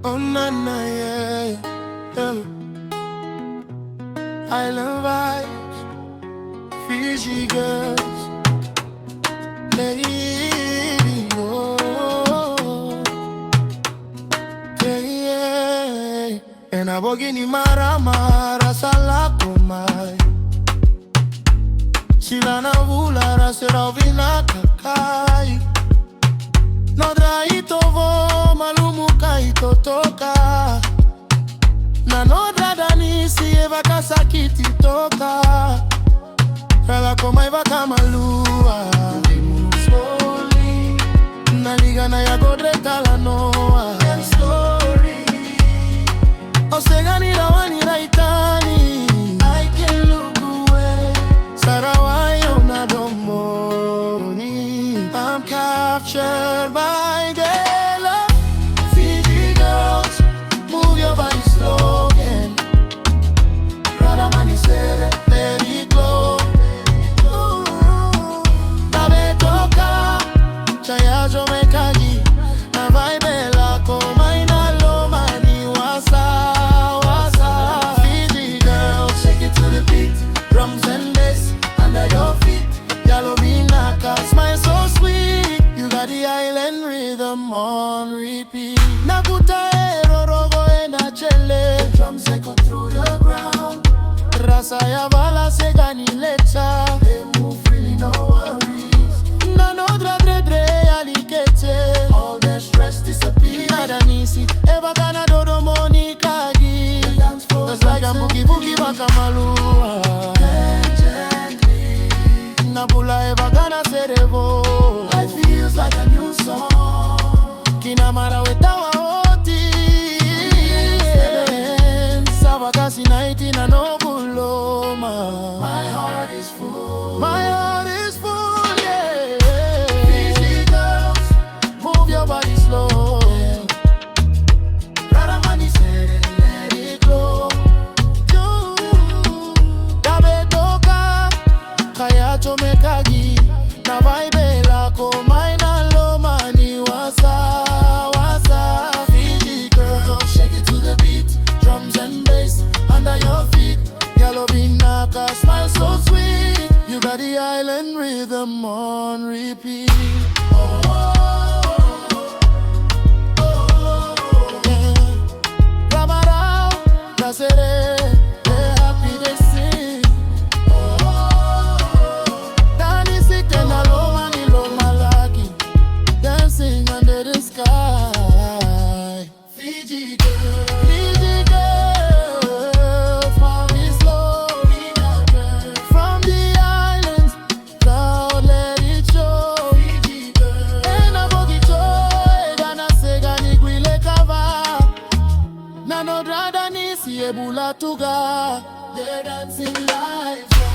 Oh na na yeah, yeah. Island vibes, Fiji girls, lady, oh, yeah, yeah. And a bogi ni marama, lako mai. Cila na vula, serau, vinaka, Nodra y tovo, malumu y totoka. Na Nodra danisi, vakasakiti, toka. Rarama vakamalua. Slowly, na liga na yagodra talanoa. Sega ni rawa ni tani. I can look away. Rawai na domoni. I'm captured by their love. Fiji girls, move your body slow again. Rarama Ni Sere, let it glow. Dabe, toka, cagi, rawai, lako, loma, Fiji girls, shake it to the beat. Drums and bass under your feet. Vinaka, smile so sweet. You got the island rhythm on repeat. Nakuta rogo na chele. Drums echo through the ground. Rasa ya vala sega ni lecha. They move freely, no worries. Na Nodra dre alikete. All their stress disappears. Na danisi, domoni, cagi. Just like a bogi vakamalua. Na vula serau. Life feels like a new song. Kina mara wetawa oti. Savakasi naiti na loma. My heart is full. My heart is full, yeah. Fiji girls, move your body slow. Rarama Ni Sere, let it glow. Dabe, toka, cagi. Rawai, lako, loma, Fiji girl, shake it to the beat. Drums and bass under your feet. Vinaka, smile so sweet. You got the island rhythm on repeat. Oh, oh, oh, oh, yeah. Rarama Ni Sere, they're happy they sing. Dancing under the sky. Fiji girls, mom is slow. From the islands, proud let it show. Fiji girls, and a bogi joy, dana sega ni kava. Na Nodra danisi, bula tuga. They're dancing live.